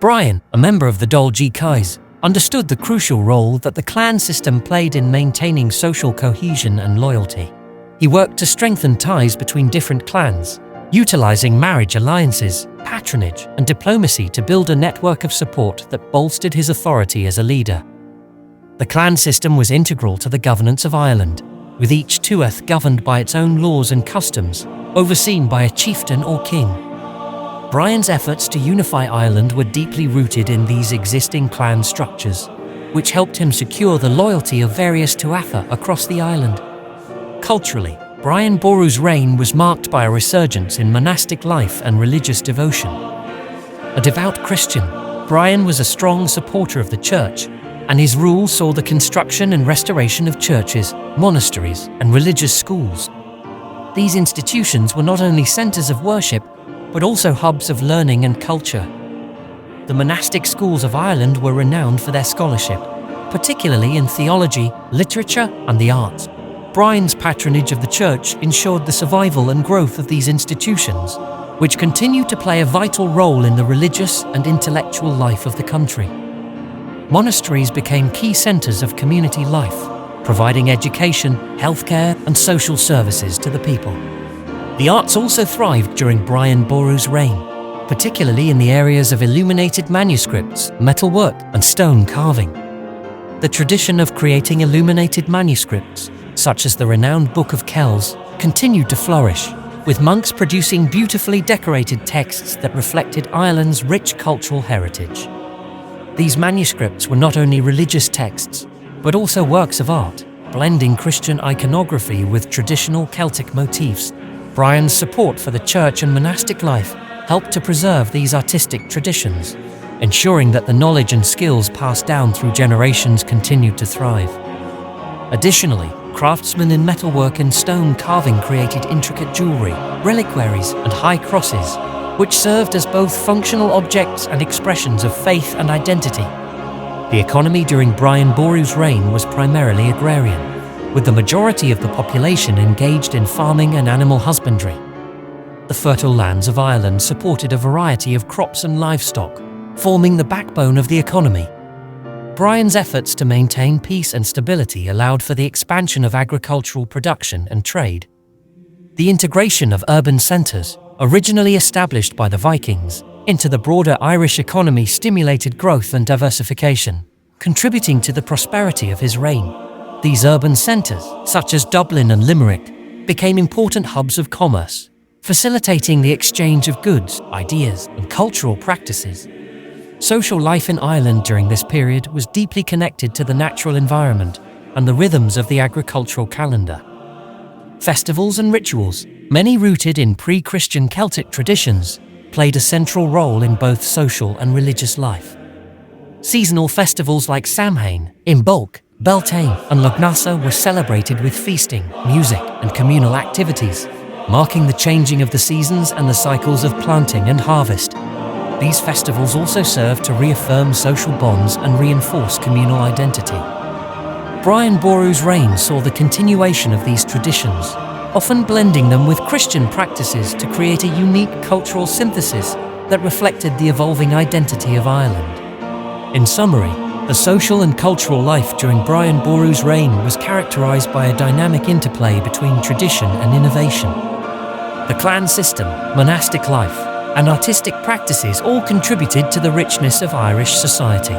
Speaker 1: Brian, a member of the gCais, understood the crucial role that the clan system played in maintaining social cohesion and loyalty. He worked to strengthen ties between different clans, utilizing marriage alliances, patronage, and diplomacy to build a network of support that bolstered his authority as a leader. The clan system was integral to the governance of Ireland, with each tuath governed by its own laws and customs, overseen by a chieftain or king. Brian's efforts to unify Ireland were deeply rooted in these existing clan structures, which helped him secure the loyalty of various tuatha across the island. Culturally, Brian Boru's reign was marked by a resurgence in monastic life and religious devotion. A devout Christian, Brian was a strong supporter of the church, and his rule saw the construction and restoration of churches, monasteries, and religious schools. These institutions were not only centers of worship, but also hubs of learning and culture. The monastic schools of Ireland were renowned for their scholarship, particularly in theology, literature, and the arts. Brian's patronage of the church ensured the survival and growth of these institutions, which continued to play a vital role in the religious and intellectual life of the country. Monasteries became key centers of community life, providing education, healthcare, and social services to the people. The arts also thrived during Brian Boru's reign, particularly in the areas of illuminated manuscripts, metalwork, and stone carving. The tradition of creating illuminated manuscripts, such as the renowned Book of Kells, continued to flourish, with monks producing beautifully decorated texts that reflected Ireland's rich cultural heritage. These manuscripts were not only religious texts, but also works of art, blending Christian iconography with traditional Celtic motifs. Brian's support for the church and monastic life helped to preserve these artistic traditions, ensuring that the knowledge and skills passed down through generations continued to thrive. Additionally, craftsmen in metalwork and stone carving created intricate jewelry, reliquaries, and high crosses, which served as both functional objects and expressions of faith and identity. The economy during Brian Boru's reign was primarily agrarian, with the majority of the population engaged in farming and animal husbandry. The fertile lands of Ireland supported a variety of crops and livestock, forming the backbone of the economy. Brian's efforts to maintain peace and stability allowed for the expansion of agricultural production and trade. The integration of urban centres, originally established by the Vikings, into the broader Irish economy stimulated growth and diversification, contributing to the prosperity of his reign. These urban centres, such as Dublin and Limerick, became important hubs of commerce, facilitating the exchange of goods, ideas, and cultural practices. Social life in Ireland during this period was deeply connected to the natural environment and the rhythms of the agricultural calendar. Festivals and rituals, many rooted in pre-Christian Celtic traditions, played a central role in both social and religious life. Seasonal festivals like Samhain, Imbolc, Beltane, and Lugnasa were celebrated with feasting, music, and communal activities, marking the changing of the seasons and the cycles of planting and harvest. These festivals also served to reaffirm social bonds and reinforce communal identity. Brian Boru's reign saw the continuation of these traditions, often blending them with Christian practices to create a unique cultural synthesis that reflected the evolving identity of Ireland. In summary, the social and cultural life during Brian Boru's reign was characterized by a dynamic interplay between tradition and innovation. The clan system, monastic life, and artistic practices all contributed to the richness of Irish society.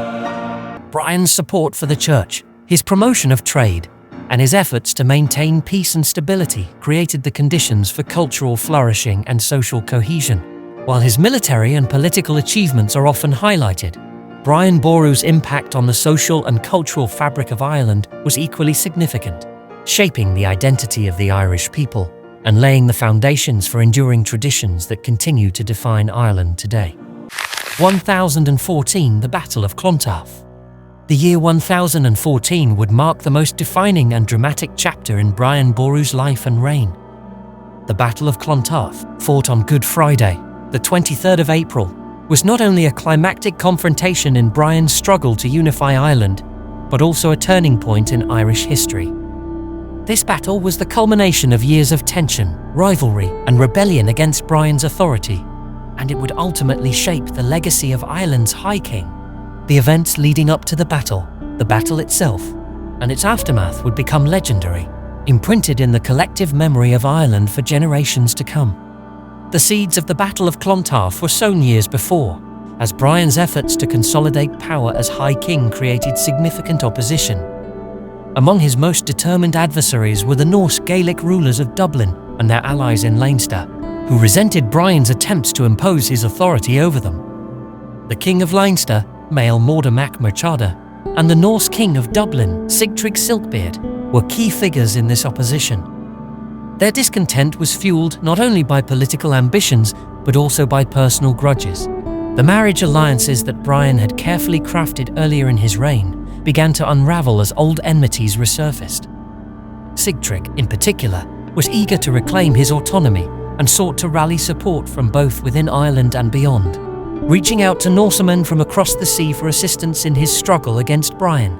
Speaker 1: Brian's support for the church, his promotion of trade, and his efforts to maintain peace and stability created the conditions for cultural flourishing and social cohesion. While his military and political achievements are often highlighted, Brian Boru's impact on the social and cultural fabric of Ireland was equally significant, shaping the identity of the Irish people and laying the foundations for enduring traditions that continue to define Ireland today. 1014, the Battle of Clontarf. The year 1014 would mark the most defining and dramatic chapter in Brian Boru's life and reign. The Battle of Clontarf, fought on Good Friday, the 23rd of April, was not only a climactic confrontation in Brian's struggle to unify Ireland, but also a turning point in Irish history. This battle was the culmination of years of tension, rivalry, and rebellion against Brian's authority, and it would ultimately shape the legacy of Ireland's High King. The events leading up to the battle itself, and its aftermath would become legendary, imprinted in the collective memory of Ireland for generations to come. The seeds of the Battle of Clontarf were sown years before, as Brian's efforts to consolidate power as High King created significant opposition. Among his most determined adversaries were the Norse Gaelic rulers of Dublin and their allies in Leinster, who resented Brian's attempts to impose his authority over them. The King of Leinster, Mael Morda mac Murchada, and the Norse King of Dublin, Sigtryg Silkbeard, were key figures in this opposition. Their discontent was fueled not only by political ambitions, but also by personal grudges. The marriage alliances that Brian had carefully crafted earlier in his reign began to unravel as old enmities resurfaced. Sigtryg, in particular, was eager to reclaim his autonomy and sought to rally support from both within Ireland and beyond, reaching out to Norsemen from across the sea for assistance in his struggle against Brian.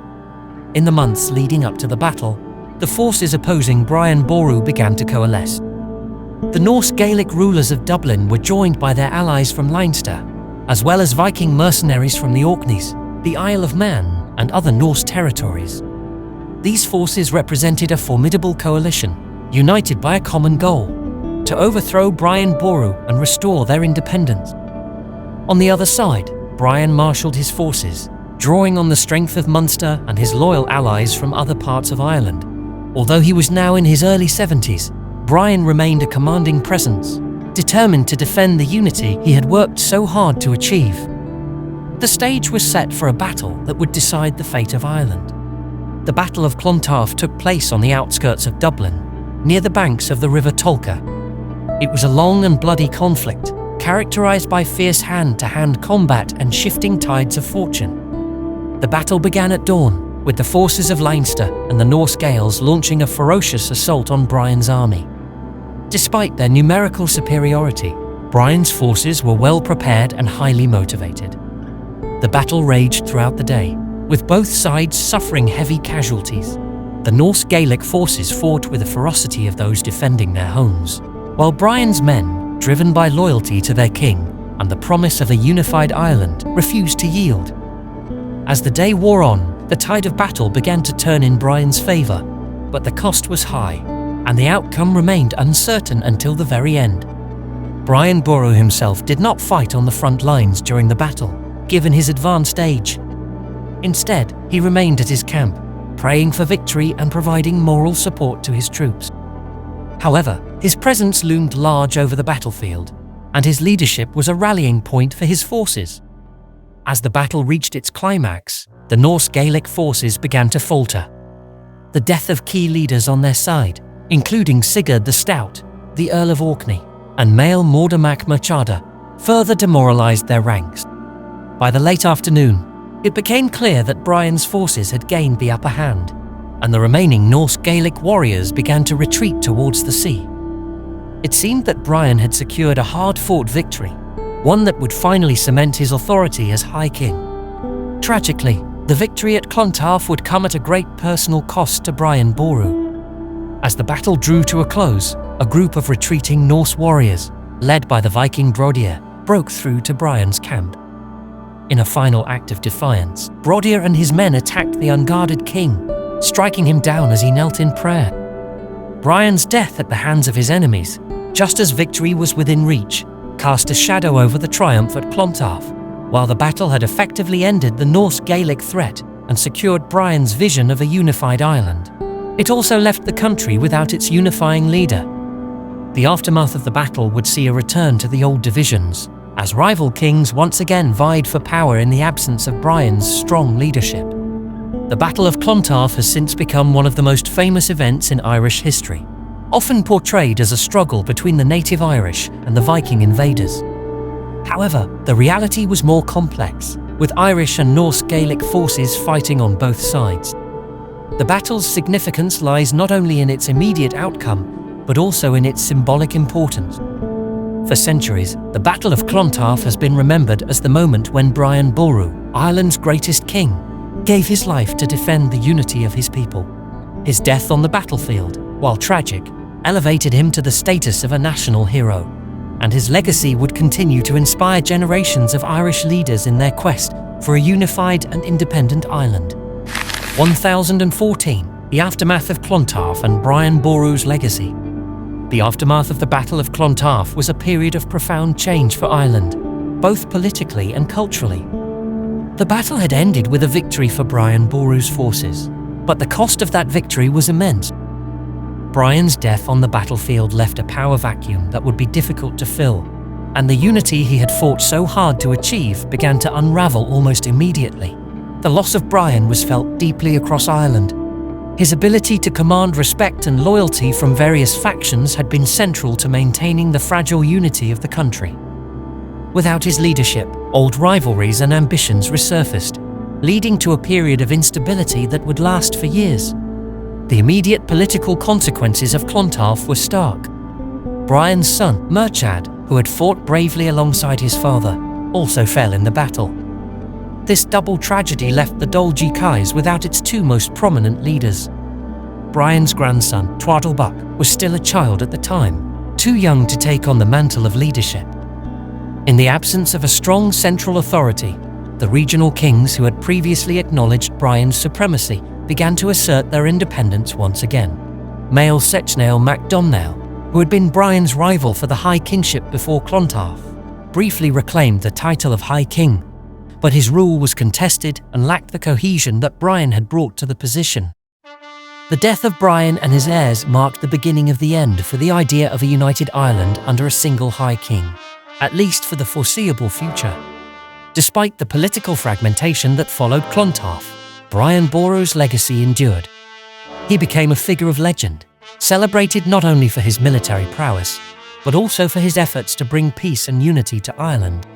Speaker 1: In the months leading up to the battle, the forces opposing Brian Boru began to coalesce. The Norse Gaelic rulers of Dublin were joined by their allies from Leinster, as well as Viking mercenaries from the Orkneys, the Isle of Man, and other Norse territories. These forces represented a formidable coalition, united by a common goal: to overthrow Brian Boru and restore their independence. On the other side, Brian marshalled his forces, drawing on the strength of Munster and his loyal allies from other parts of Ireland. Although he was now in his early 70s, Brian remained a commanding presence, determined to defend the unity he had worked so hard to achieve. The stage was set for a battle that would decide the fate of Ireland. The Battle of Clontarf took place on the outskirts of Dublin, near the banks of the River Tolka. It was a long and bloody conflict, characterized by fierce hand-to-hand combat and shifting tides of fortune. The battle began at dawn, with the forces of Leinster and the Norse Gaels launching a ferocious assault on Brian's army. Despite their numerical superiority, Brian's forces were well prepared and highly motivated. The battle raged throughout the day, with both sides suffering heavy casualties. The Norse Gaelic forces fought with the ferocity of those defending their homes, while Brian's men, driven by loyalty to their king and the promise of a unified Ireland, refused to yield. As the day wore on, the tide of battle began to turn in Brian's favour, but the cost was high, and the outcome remained uncertain until the very end. Brian Boru himself did not fight on the front lines during the battle, given his advanced age. Instead, he remained at his camp, praying for victory and providing moral support to his troops. However, his presence loomed large over the battlefield, and his leadership was a rallying point for his forces. As the battle reached its climax, the Norse Gaelic forces began to falter. The death of key leaders on their side, including Sigurd the Stout, the Earl of Orkney, and Mael Morda mac Murchada, further demoralized their ranks. By the late afternoon, it became clear that Brian's forces had gained the upper hand, and the remaining Norse Gaelic warriors began to retreat towards the sea. It seemed that Brian had secured a hard-fought victory, one that would finally cement his authority as High King. Tragically, the victory at Clontarf would come at a great personal cost to Brian Boru. As the battle drew to a close, a group of retreating Norse warriors, led by the Viking Brodier, broke through to Brian's camp. In a final act of defiance, Brodier and his men attacked the unguarded king, striking him down as he knelt in prayer. Brian's death at the hands of his enemies, just as victory was within reach, cast a shadow over the triumph at Clontarf, while the battle had effectively ended the Norse Gaelic threat and secured Brian's vision of a unified Ireland. It also left the country without its unifying leader. The aftermath of the battle would see a return to the old divisions, as rival kings once again vied for power in the absence of Brian's strong leadership. The Battle of Clontarf has since become one of the most famous events in Irish history, often portrayed as a struggle between the native Irish and the Viking invaders. However, the reality was more complex, with Irish and Norse Gaelic forces fighting on both sides. The battle's significance lies not only in its immediate outcome, but also in its symbolic importance. For centuries, the Battle of Clontarf has been remembered as the moment when Brian Boru, Ireland's greatest king, gave his life to defend the unity of his people. His death on the battlefield, while tragic, elevated him to the status of a national hero, and his legacy would continue to inspire generations of Irish leaders in their quest for a unified and independent Ireland. 1014. The Aftermath of Clontarf and Brian Boru's legacy. The aftermath of the Battle of Clontarf was a period of profound change for Ireland, both politically and culturally. The battle had ended with a victory for Brian Boru's forces, but the cost of that victory was immense. Brian's death on the battlefield left a power vacuum that would be difficult to fill, and the unity he had fought so hard to achieve began to unravel almost immediately. The loss of Brian was felt deeply across Ireland. His ability to command respect and loyalty from various factions had been central to maintaining the fragile unity of the country. Without his leadership, old rivalries and ambitions resurfaced, leading to a period of instability that would last for years. The immediate political consequences of Clontarf were stark. Brian's son, Murchad, who had fought bravely alongside his father, also fell in the battle. This double tragedy left the gCais without its two most prominent leaders. Brian's grandson, Buck, was still a child at the time, too young to take on the mantle of leadership. In the absence of a strong central authority, the regional kings who had previously acknowledged Brian's supremacy began to assert their independence once again. Mael Sechnaill Mac Domhnaill, who had been Brian's rival for the High Kingship before Clontarf, briefly reclaimed the title of High King, but his rule was contested and lacked the cohesion that Brian had brought to the position. The death of Brian and his heirs marked the beginning of the end for the idea of a united Ireland under a single High King, at least for the foreseeable future. Despite the political fragmentation that followed Clontarf, Brian Boru's legacy endured. He became a figure of legend, celebrated not only for his military prowess, but also for his efforts to bring peace and unity to Ireland.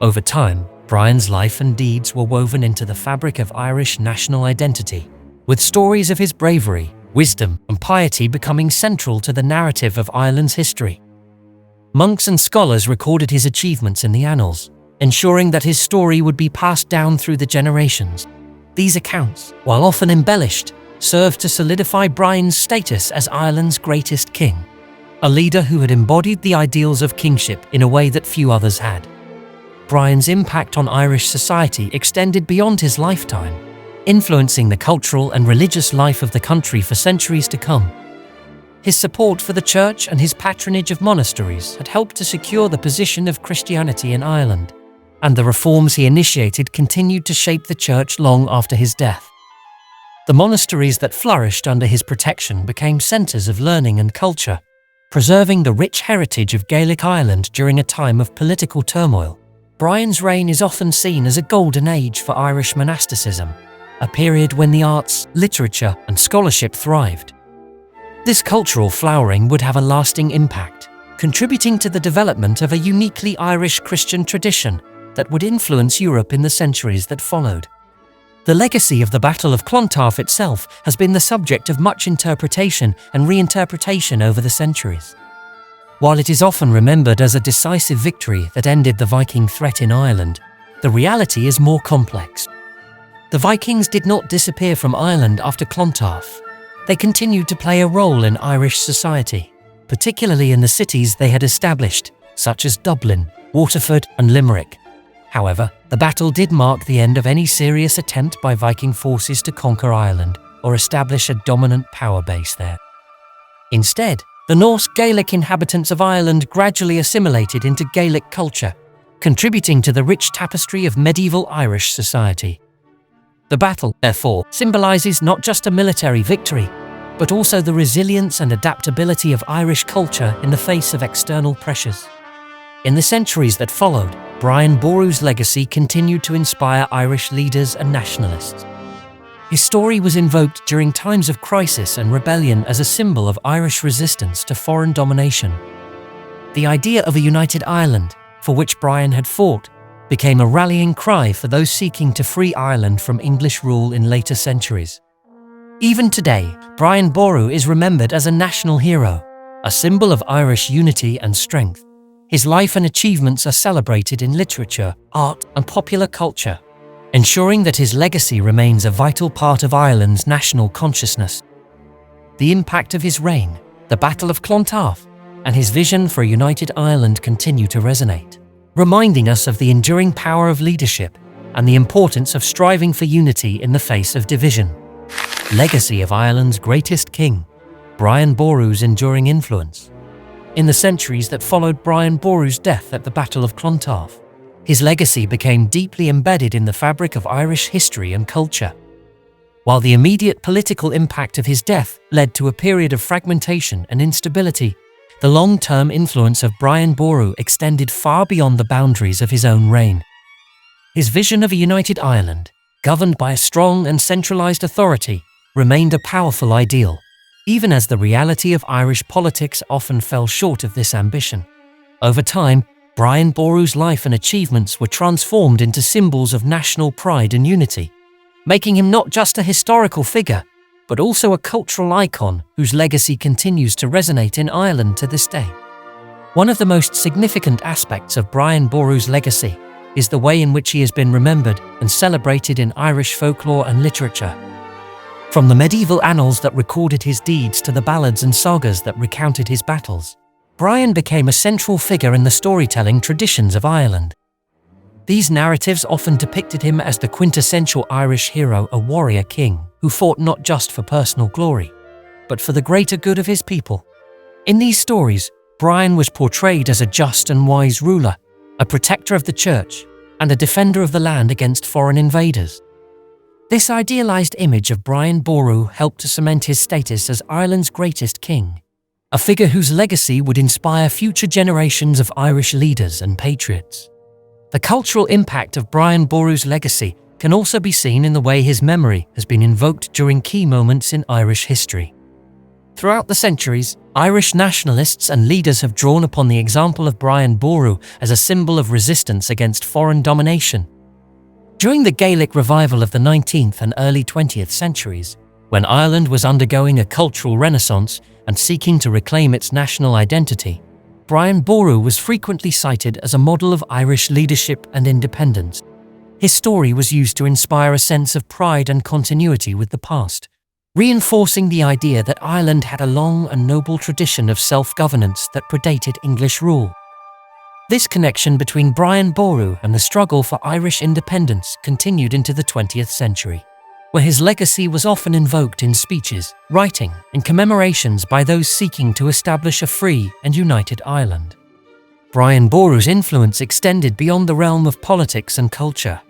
Speaker 1: Over time, Brian's life and deeds were woven into the fabric of Irish national identity, with stories of his bravery, wisdom, and piety becoming central to the narrative of Ireland's history. Monks and scholars recorded his achievements in the annals, ensuring that his story would be passed down through the generations. These accounts, while often embellished, served to solidify Brian's status as Ireland's greatest king, a leader who had embodied the ideals of kingship in a way that few others had. Brian's impact on Irish society extended beyond his lifetime, influencing the cultural and religious life of the country for centuries to come. His support for the church and his patronage of monasteries had helped to secure the position of Christianity in Ireland, and the reforms he initiated continued to shape the church long after his death. The monasteries that flourished under his protection became centres of learning and culture, preserving the rich heritage of Gaelic Ireland during a time of political turmoil. Brian's reign is often seen as a golden age for Irish monasticism, a period when the arts, literature, and scholarship thrived. This cultural flowering would have a lasting impact, contributing to the development of a uniquely Irish Christian tradition that would influence Europe in the centuries that followed. The legacy of the Battle of Clontarf itself has been the subject of much interpretation and reinterpretation over the centuries. While it is often remembered as a decisive victory that ended the Viking threat in Ireland, the reality is more complex. The Vikings did not disappear from Ireland after Clontarf. They continued to play a role in Irish society, particularly in the cities they had established, such as Dublin, Waterford, and Limerick. However, the battle did mark the end of any serious attempt by Viking forces to conquer Ireland or establish a dominant power base there. Instead, the Norse Gaelic inhabitants of Ireland gradually assimilated into Gaelic culture, contributing to the rich tapestry of medieval Irish society. The battle, therefore, symbolises not just a military victory, but also the resilience and adaptability of Irish culture in the face of external pressures. In the centuries that followed, Brian Boru's legacy continued to inspire Irish leaders and nationalists. His story was invoked during times of crisis and rebellion as a symbol of Irish resistance to foreign domination. The idea of a united Ireland, for which Brian had fought, became a rallying cry for those seeking to free Ireland from English rule in later centuries. Even today, Brian Boru is remembered as a national hero, a symbol of Irish unity and strength. His life and achievements are celebrated in literature, art, and popular culture, ensuring that his legacy remains a vital part of Ireland's national consciousness. The impact of his reign, the Battle of Clontarf, and his vision for a united Ireland continue to resonate, reminding us of the enduring power of leadership and the importance of striving for unity in the face of division. Legacy of Ireland's greatest king, Brian Boru's enduring influence. In the centuries that followed Brian Boru's death at the Battle of Clontarf, his legacy became deeply embedded in the fabric of Irish history and culture. While the immediate political impact of his death led to a period of fragmentation and instability, the long-term influence of Brian Boru extended far beyond the boundaries of his own reign. His vision of a united Ireland, governed by a strong and centralised authority, remained a powerful ideal, even as the reality of Irish politics often fell short of this ambition. Over time, Brian Boru's life and achievements were transformed into symbols of national pride and unity, making him not just a historical figure, but also a cultural icon whose legacy continues to resonate in Ireland to this day. One of the most significant aspects of Brian Boru's legacy is the way in which he has been remembered and celebrated in Irish folklore and literature. From the medieval annals that recorded his deeds to the ballads and sagas that recounted his battles, Brian became a central figure in the storytelling traditions of Ireland. These narratives often depicted him as the quintessential Irish hero, a warrior king who fought not just for personal glory, but for the greater good of his people. In these stories, Brian was portrayed as a just and wise ruler, a protector of the church, and a defender of the land against foreign invaders. This idealized image of Brian Boru helped to cement his status as Ireland's greatest king, a figure whose legacy would inspire future generations of Irish leaders and patriots. The cultural impact of Brian Boru's legacy can also be seen in the way his memory has been invoked during key moments in Irish history. Throughout the centuries, Irish nationalists and leaders have drawn upon the example of Brian Boru as a symbol of resistance against foreign domination. During the Gaelic revival of the 19th and early 20th centuries, when Ireland was undergoing a cultural renaissance and seeking to reclaim its national identity, Brian Boru was frequently cited as a model of Irish leadership and independence. His story was used to inspire a sense of pride and continuity with the past, reinforcing the idea that Ireland had a long and noble tradition of self-governance that predated English rule. This connection between Brian Boru and the struggle for Irish independence continued into the 20th century, where his legacy was often invoked in speeches, writing, and commemorations by those seeking to establish a free and united Ireland. Brian Boru's influence extended beyond the realm of politics and culture.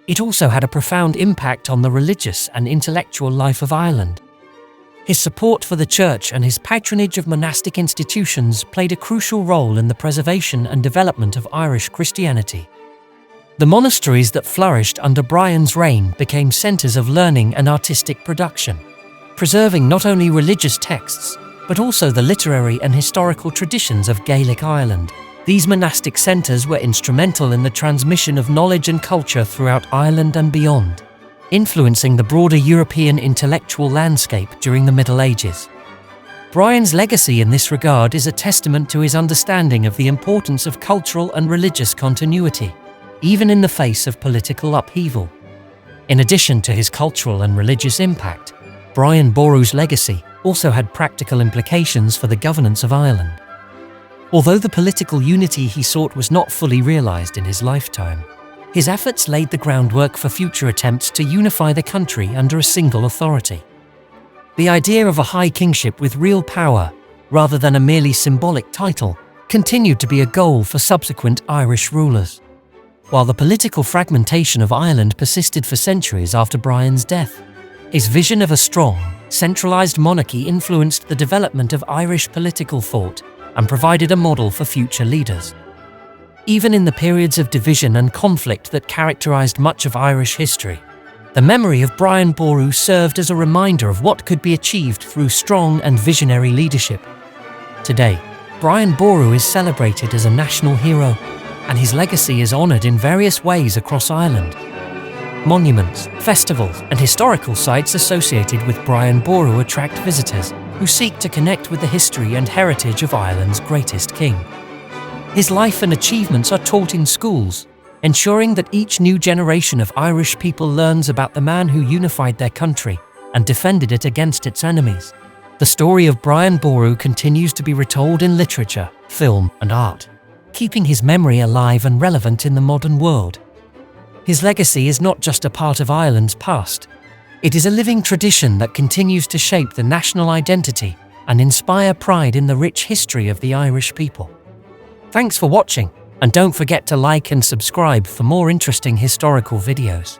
Speaker 1: It also had a profound impact on the religious and intellectual life of Ireland. His support for the church and his patronage of monastic institutions played a crucial role in the preservation and development of Irish Christianity. The monasteries that flourished under Brian's reign became centres of learning and artistic production, preserving not only religious texts, but also the literary and historical traditions of Gaelic Ireland. These monastic centres were instrumental in the transmission of knowledge and culture throughout Ireland and beyond, influencing the broader European intellectual landscape during the Middle Ages. Brian's legacy in this regard is a testament to his understanding of the importance of cultural and religious continuity, even in the face of political upheaval. In addition to his cultural and religious impact, Brian Boru's legacy also had practical implications for the governance of Ireland. Although the political unity he sought was not fully realised in his lifetime, his efforts laid the groundwork for future attempts to unify the country under a single authority. The idea of a high kingship with real power, rather than a merely symbolic title, continued to be a goal for subsequent Irish rulers. While the political fragmentation of Ireland persisted for centuries after Brian's death, his vision of a strong, centralised monarchy influenced the development of Irish political thought and provided a model for future leaders. Even in the periods of division and conflict that characterised much of Irish history, the memory of Brian Boru served as a reminder of what could be achieved through strong and visionary leadership. Today, Brian Boru is celebrated as a national hero, and his legacy is honoured in various ways across Ireland. Monuments, festivals, and historical sites associated with Brian Boru attract visitors who seek to connect with the history and heritage of Ireland's greatest king. His life and achievements are taught in schools, ensuring that each new generation of Irish people learns about the man who unified their country and defended it against its enemies. The story of Brian Boru continues to be retold in literature, film, and art, keeping his memory alive and relevant in the modern world. His legacy is not just a part of Ireland's past. It is a living tradition that continues to shape the national identity and inspire pride in the rich history of the Irish people. Thanks for watching, and don't forget to like and subscribe for more interesting historical videos.